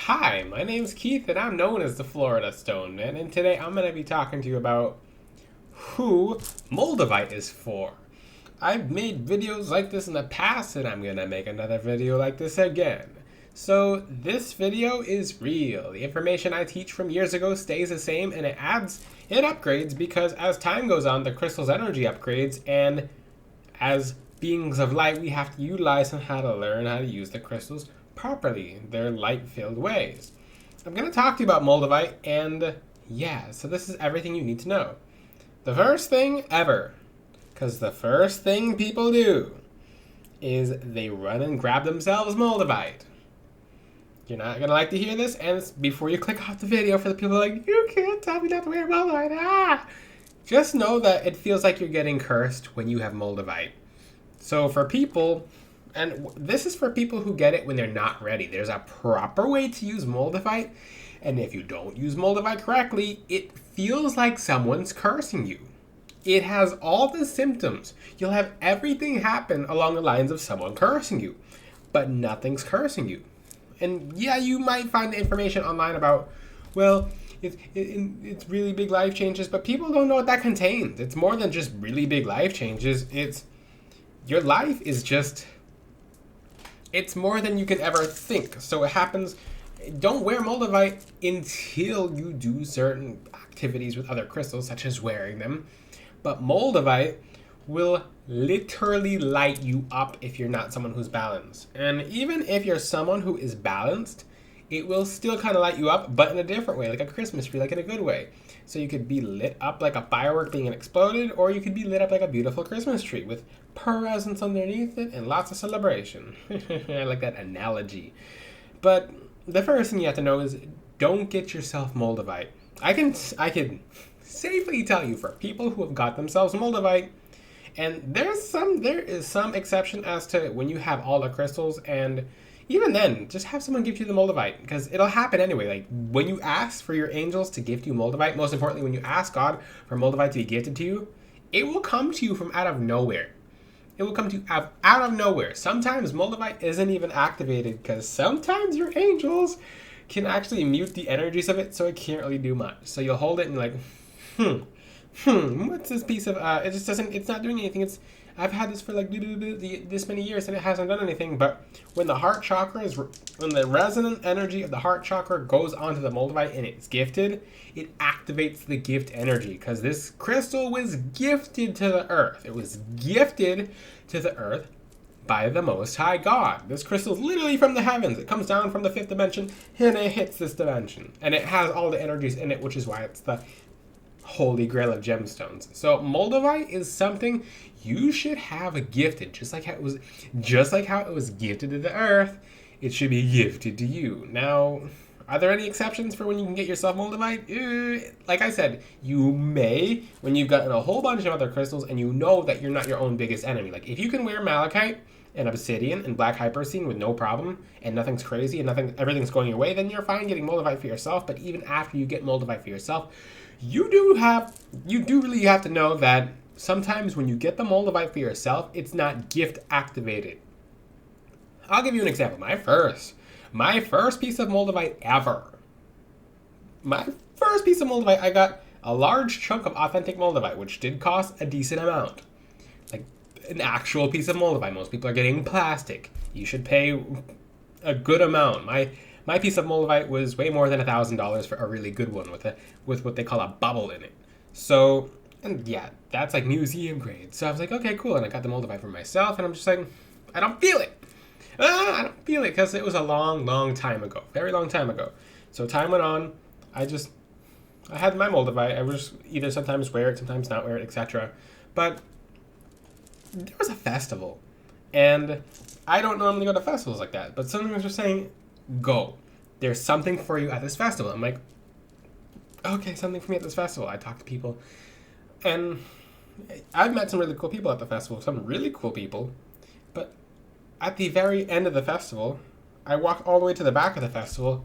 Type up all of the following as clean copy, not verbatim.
Hi, my name's Keith and I'm known as the Florida Stone Man, and today I'm going to be talking to you about who MOLDAVITE is for. I've made videos like this in the past and I'm going to make another video like this again. So this video is real. The information I teach from years ago stays the same and it upgrades because as time goes on the crystal's energy upgrades, and as beings of light we have to utilize and how to learn how to use the crystals properly, their light-filled ways. I'm going to talk to you about MOLDAVITE, and yeah, so this is everything you need to know. The first thing ever, because the first thing people do is they run and grab themselves MOLDAVITE. You're not going to like to hear this, and before you click off the video for the people like, you can't tell me not to wear MOLDAVITE, just know that it feels like you're getting cursed when you have MOLDAVITE. So for people, and this is for people who get it when they're not ready. There's a proper way to use MOLDAVITE, and if you don't use MOLDAVITE correctly, it feels like someone's cursing you. It has all the symptoms. You'll have everything happen along the lines of someone cursing you, but nothing's cursing you. And yeah, you might find the information online about, well, it's really big life changes, but people don't know what that contains. It's more than just really big life changes. Your life is just... it's more than you can ever think. So it happens. Don't wear MOLDAVITE until you do certain activities with other crystals, such as wearing them. But MOLDAVITE will literally light you up if you're not someone who's balanced. And even if you're someone who is balanced, it will still kind of light you up, but in a different way, like a Christmas tree, like in a good way. So you could be lit up like a firework being exploded, or you could be lit up like a beautiful Christmas tree with presents underneath it and lots of celebration. I like that analogy. But the first thing you have to know is don't get yourself MOLDAVITE. I can safely tell you for people who have got themselves MOLDAVITE, and there is some exception as to when you have all the crystals, and even then, just have someone give you the MOLDAVITE, because it'll happen anyway. Like, when you ask for your angels to gift you MOLDAVITE, most importantly, when you ask God for MOLDAVITE to be gifted to you, it will come to you from out of nowhere. It will come to you out of nowhere. Sometimes MOLDAVITE isn't even activated, because sometimes your angels can actually mute the energies of it, so it can't really do much. So you'll hold it and you're like, what's this piece of, it just doesn't, it's not doing anything. I've had this for like this many years and it hasn't done anything. But when the heart chakra when the resonant energy of the heart chakra goes onto the MOLDAVITE and it's gifted, it activates the gift energy, because this crystal was gifted to the earth. It was gifted to the earth by the Most High God. This crystal is literally from the heavens. It comes down from the fifth dimension and it hits this dimension. And it has all the energies in it, which is why it's the holy grail of gemstones. So MOLDAVITE is something you should have gifted, just like how it was gifted to the earth. It should be gifted to you. Now, are there any exceptions for when you can get yourself MOLDAVITE? Like I said, you may when you've gotten a whole bunch of other crystals and you know that you're not your own biggest enemy. Like if you can wear malachite and obsidian and black hypersine with no problem, and nothing's crazy and everything's going your way, then you're fine getting MOLDAVITE for yourself. But even after you get MOLDAVITE for yourself, you do really have to know that sometimes when you get the MOLDAVITE for yourself, it's not gift activated. I'll give you an example. My first piece of MOLDAVITE ever. My first piece of MOLDAVITE, I got a large chunk of authentic MOLDAVITE, which did cost a decent amount. Like an actual piece of MOLDAVITE. Most people are getting plastic. You should pay a good amount. My piece of MOLDAVITE was way more than $1,000 for a really good one with what they call a bubble in it. So, and yeah, that's like museum grade. So I was like, okay, cool. And I got the MOLDAVITE for myself, and I'm just like, I don't feel it. I don't feel it, because it was a long time ago. Very long time ago. So time went on. I had my MOLDAVITE. I was either sometimes wear it, sometimes not wear it, etc. But there was a festival. And I don't normally go to festivals like that. But someone was just saying, go. There's something for you at this festival. I'm like, okay, something for me at this festival. I talk to people, and I've met some really cool people at the festival, some really cool people. But at the very end of the festival, I walked all the way to the back of the festival,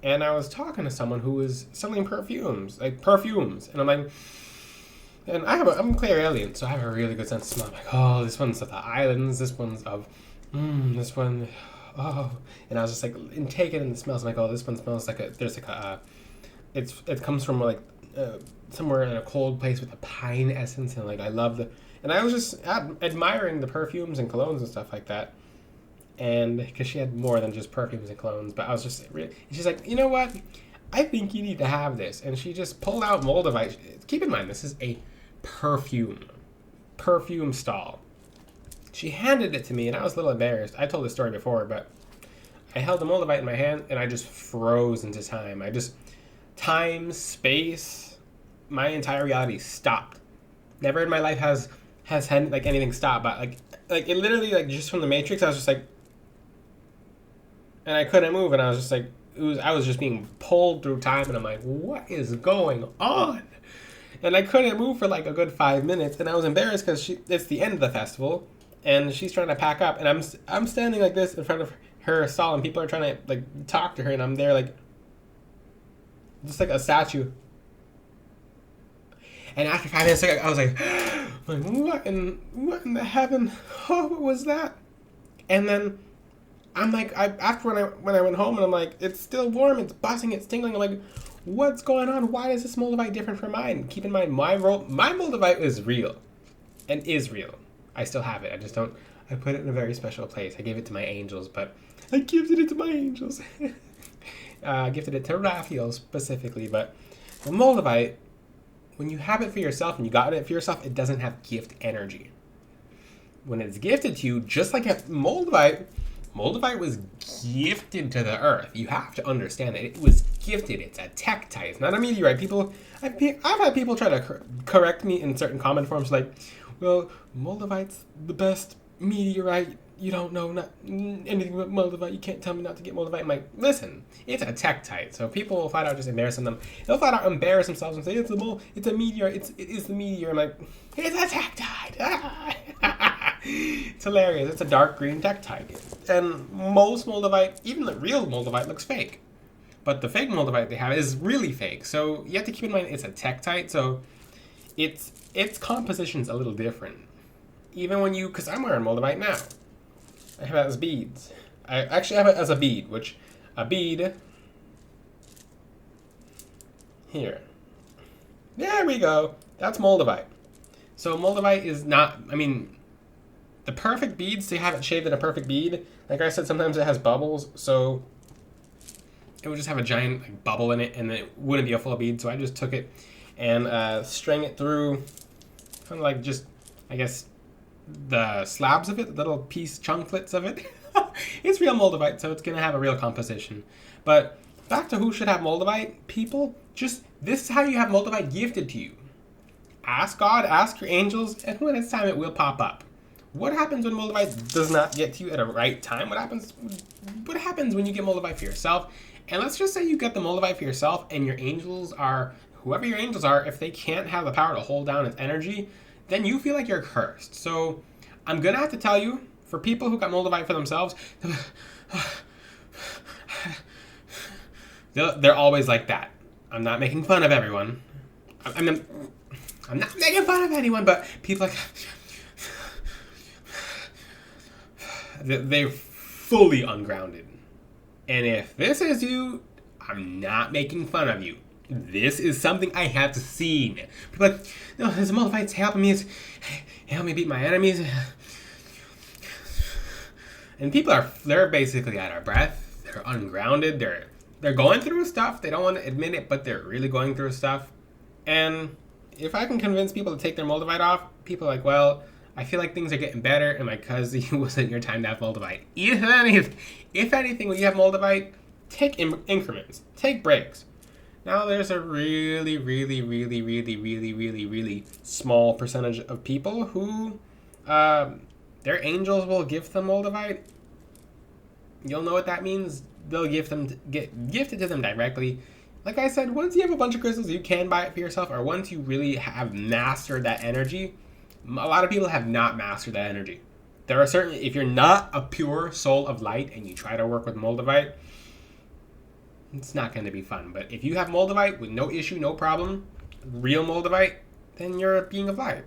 and I was talking to someone who was selling perfumes. And I'm like, and I'm clairvoyant, so I have a really good sense of smell. I'm like, oh, this one's of the islands, this one's of, this one oh. And I was just like, and take it, and it smells like, oh, this one smells like there's like a, it comes from like somewhere in a cold place with a pine essence, and like I love and I was just admiring the perfumes and colognes and stuff like that. And because she had more than just perfumes and colognes, but I was just really, she's like, you know what? I think you need to have this. And she just pulled out MOLDAVITE. Keep in mind, this is a perfume stall. She handed it to me, and I was a little embarrassed. I told this story before, but I held the MOLDAVITE in my hand, and I just froze into time. Time, space, my entire reality stopped. Never in my life has had like anything stop, but like it literally, like just from the Matrix, I was just like, and I couldn't move, and I was just like, I was just being pulled through time, and I'm like, what is going on? And I couldn't move for like a good 5 minutes, and I was embarrassed because it's the end of the festival, and she's trying to pack up, and I'm standing like this in front of her stall, and people are trying to like talk to her, and I'm there like just like a statue. And after 5 minutes, I was like, what in the heaven? Oh, what was that? And then I'm like, after when I went home, and I'm like, it's still warm, it's buzzing, it's tingling. I'm like, what's going on? Why is this MOLDAVITE different from mine? Keep in mind, my MOLDAVITE is real, and is real. I still have it. I just don't. I put it in a very special place. I gave it to my angels, but I gifted it to my angels. Gifted it to Raphael specifically, but the MOLDAVITE, when you have it for yourself and you got it for yourself, it doesn't have gift energy. When it's gifted to you, just like MOLDAVITE was gifted to the earth. You have to understand that it was gifted. It's a tektite. It's not a meteorite. I've had people try to correct me in certain comment forms like, well, MOLDAVITE's the best meteorite. You don't know anything about MOLDAVITE. You can't tell me not to get MOLDAVITE. I'm like, listen, it's a tektite. So people will flat out just embarrass them. They'll flat out embarrass themselves and say, it's a meteor. It is the meteor. I'm like, it's a tektite. It's hilarious. It's a dark green tektite. And most MOLDAVITE, even the real MOLDAVITE, looks fake. But the fake MOLDAVITE they have is really fake. So you have to keep in mind it's a tektite. So its composition's a little different. Even when because I'm wearing MOLDAVITE now. I have it as beads. I actually have it as a bead, here. There we go. That's MOLDAVITE. So MOLDAVITE is not, the perfect beads, to have it shaved in a perfect bead, like I said, sometimes it has bubbles, so it would just have a giant bubble in it, and it wouldn't be a full bead, so I just took it and string it through, kind of like just, I guess, the slabs of it, the little chunklets of it. It's real MOLDAVITE, so it's going to have a real composition. But back to who should have MOLDAVITE, people, this is how you have MOLDAVITE gifted to you. Ask God, ask your angels, and when it's time, it will pop up. What happens when MOLDAVITE does not get to you at a right time? What happens when you get MOLDAVITE for yourself? And let's just say you get the MOLDAVITE for yourself, and your angels are, whoever your angels are, if they can't have the power to hold down its energy, then you feel like you're cursed. So I'm going to have to tell you, for people who got MOLDAVITE for themselves, they're always like that. I'm not making fun of everyone. I'm not making fun of anyone, but people like, they're fully ungrounded. And if this is you, I'm not making fun of you. This is something I have seen. People are like, no, this MOLDAVITE's helping me. It's helping me beat my enemies. And people they're basically out of breath. They're ungrounded. They're going through stuff. They don't want to admit it, but they're really going through stuff. And if I can convince people to take their MOLDAVITE off, people are like, well, I feel like things are getting better, and because it wasn't your time to have MOLDAVITE. If anything, when you have MOLDAVITE, take increments. Take breaks. Now there's a really, really, really, really, really, really, really small percentage of people who their angels will give them MOLDAVITE. You'll know what that means. They'll get gifted to them directly. Like I said, once you have a bunch of crystals, you can buy it for yourself, or once you really have mastered that energy. A lot of people have not mastered that energy. There are certain, if you're not a pure soul of light and you try to work with MOLDAVITE, it's not going to be fun. But if you have MOLDAVITE with no issue, no problem, real MOLDAVITE, then you're a being of light.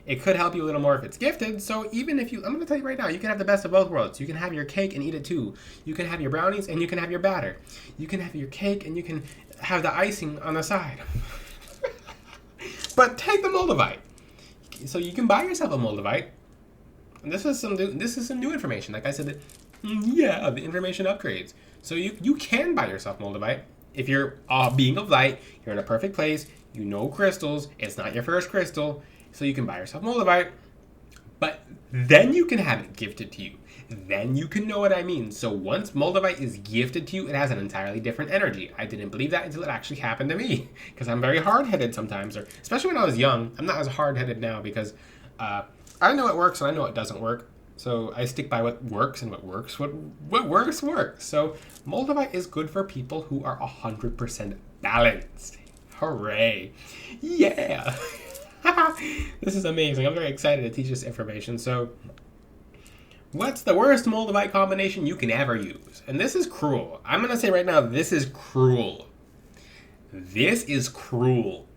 It could help you a little more if it's gifted. So even if I'm going to tell you right now, you can have the best of both worlds. You can have your cake and eat it too. You can have your brownies and you can have your batter. You can have your cake and you can have the icing on the side. But take the MOLDAVITE. So you can buy yourself a MOLDAVITE. And this is some new information. Like I said, yeah, the information upgrades. So you can buy yourself MOLDAVITE. If you're being of light, you're in a perfect place, you know crystals, it's not your first crystal, so you can buy yourself MOLDAVITE, but then you can have it gifted to you. Then you can know what I mean. So once MOLDAVITE is gifted to you, it has an entirely different energy. I didn't believe that until it actually happened to me, because I'm very hard-headed sometimes, or especially when I was young. I'm not as hard-headed now because I know it works and I know it doesn't work. So I stick by what works, and what works. So MOLDAVITE is good for people who are 100% balanced. Hooray. Yeah. This is amazing. I'm very excited to teach this information. So what's the worst MOLDAVITE combination you can ever use? And this is cruel. I'm going to say right now, this is cruel. This is cruel.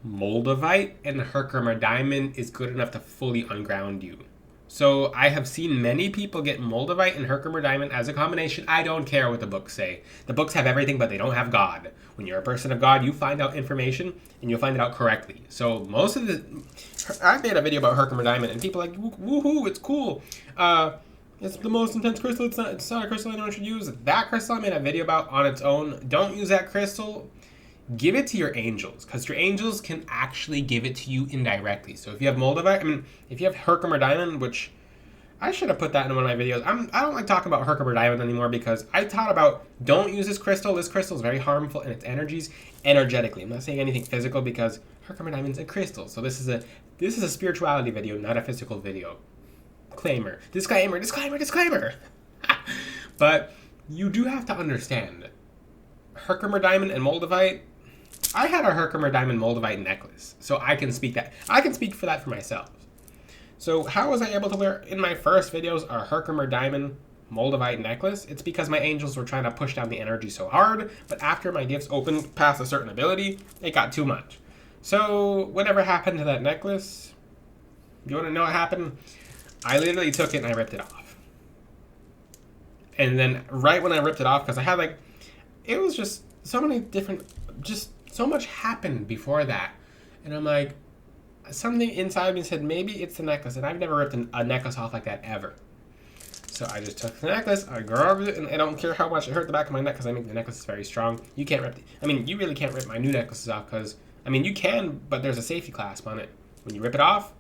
MOLDAVITE and Herkimer Diamond is good enough to fully unground you. So I have seen many people get MOLDAVITE and Herkimer Diamond as a combination. I don't care what the books say. The books have everything, but they don't have God. When you're a person of God, you find out information, and you'll find it out correctly. So most of I made a video about Herkimer Diamond, and people are like, woohoo, it's cool. It's the most intense crystal. It's not a crystal anyone should use. That crystal I made a video about on its own. Don't use that crystal. Give it to your angels, because your angels can actually give it to you indirectly. So if you have MOLDAVITE, if you have Herkimer Diamond, which I should have put that in one of my videos. I don't like talking about Herkimer Diamond anymore because I taught about don't use this crystal. This crystal is very harmful in its energies energetically. I'm not saying anything physical because Herkimer Diamond's a crystal. So this is a spirituality video, not a physical video. Disclaimer. But you do have to understand, Herkimer Diamond and MOLDAVITE. I had a Herkimer Diamond MOLDAVITE necklace, so I can speak for that for myself. So how was I able to wear in my first videos a Herkimer Diamond MOLDAVITE necklace? It's because my angels were trying to push down the energy so hard, but after my gifts opened past a certain ability, it got too much. So whatever happened to that necklace, you want to know what happened? I literally took it and I ripped it off. And then right when I ripped it off, because I had it was just so many different, just so much happened before that. And I'm like, something inside me said, maybe it's the necklace. And I've never ripped a necklace off like that ever. So I just took the necklace, I grabbed it, and I don't care how much it hurt the back of my neck because I make the necklace very strong. You can't rip you really can't rip my new necklaces off because, you can, but there's a safety clasp on it. When you rip it off,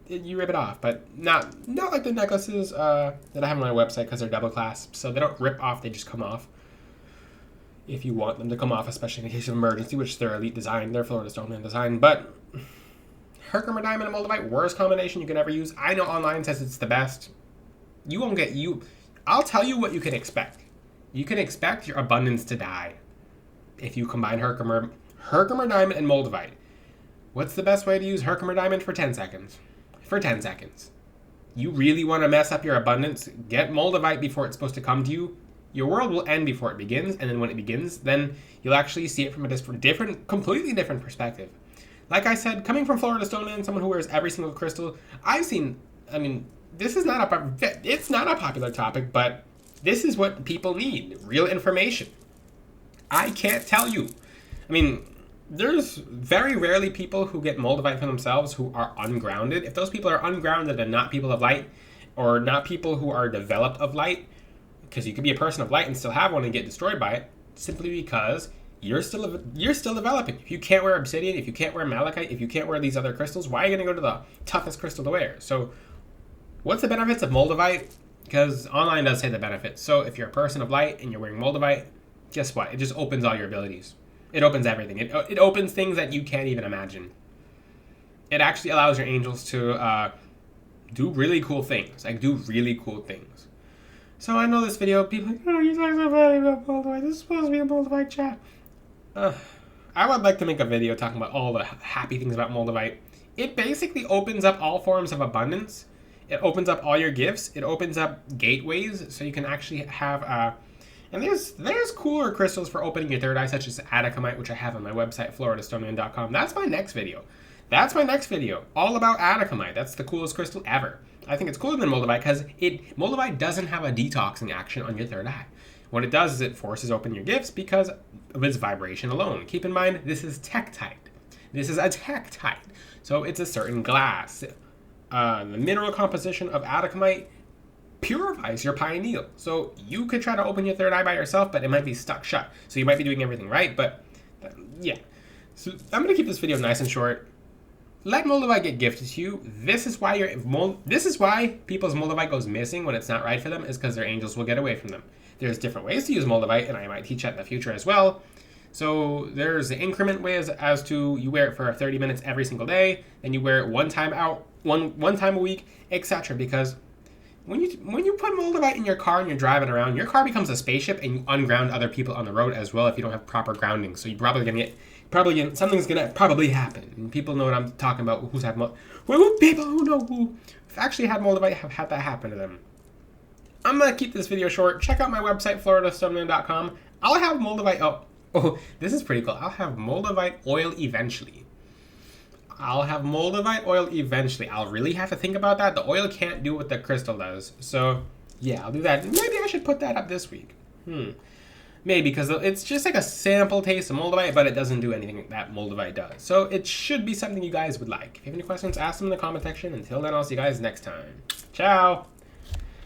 you rip it off, but not like the necklaces that I have on my website because they're double clasp. So they don't rip off, they just come off. If you want them to come off, especially in case of emergency, which they're elite design, they're Florida Stoneman design. But Herkimer Diamond and MOLDAVITE, worst combination you can ever use. I know online says it's the best. You won't get I'll tell you what you can expect. You can expect your abundance to die if you combine Herkimer Diamond and MOLDAVITE. What's the best way to use Herkimer Diamond? For 10 seconds. For 10 seconds. You really want to mess up your abundance? Get MOLDAVITE before it's supposed to come to you. Your world will end before it begins, and then when it begins, then you'll actually see it from a completely different perspective. Like I said, coming from Florida Stoneman, someone who wears every single crystal, this is it's not a popular topic, but this is what people need, real information. I can't tell you. There's very rarely people who get MOLDAVITE for themselves who are ungrounded. If those people are ungrounded and not people of light, or not people who are developed of light, because you could be a person of light and still have one and get destroyed by it, simply because you're still developing. If you can't wear obsidian, if you can't wear malachite, if you can't wear these other crystals, why are you going to go to the toughest crystal to wear? So what's the benefits of MOLDAVITE? Because online does say the benefits. So if you're a person of light and you're wearing MOLDAVITE, guess what? It just opens all your abilities. It opens everything. It opens things that you can't even imagine. It actually allows your angels to do really cool things. So I know this video, people are like, oh, you're talking so badly about MOLDAVITE. This is supposed to be a MOLDAVITE chat. I would like to make a video talking about all the happy things about MOLDAVITE. It basically opens up all forms of abundance. It opens up all your gifts. It opens up gateways, so you can actually have and there's cooler crystals for opening your third eye, such as Atacamite, which I have on my website, floridastoneman.com. That's my next video. That's my next video, all about atacamite. That's the coolest crystal ever. I think it's cooler than moldavite because moldavite doesn't have a detoxing action on your third eye. What it does is it forces open your gifts because of its vibration alone. Keep in mind, this is tektite. This is a tektite, so it's a certain glass. The mineral composition of atacamite purifies your pineal. So you could try to open your third eye by yourself, but it might be stuck shut. So you might be doing everything right, but yeah. So I'm gonna keep this video nice and short. Let moldavite get gifted to you. This is why people's moldavite goes missing when it's not right for them, is because their angels will get away from them. There's different ways to use moldavite, and I might teach that in the future as well. So there's the increment ways as to you wear it for 30 minutes every single day, then you wear it one time a week, etc. Because when you put moldavite in your car and you're driving around, your car becomes a spaceship, and you unground other people on the road as well if you don't have proper grounding. So you're something's gonna happen. And people know what I'm talking about. People who know who actually had moldavite have had that happen to them. I'm gonna keep this video short. Check out my website, floridastoneman.com. I'll have moldavite. Oh, this is pretty cool. I'll have moldavite oil eventually. I'll really have to think about that. The oil can't do what the crystal does. So, yeah, I'll do that. Maybe I should put that up this week. Maybe, because it's just like a sample taste of moldavite, but it doesn't do anything that moldavite does. So it should be something you guys would like. If you have any questions, ask them in the comment section. Until then, I'll see you guys next time. Ciao!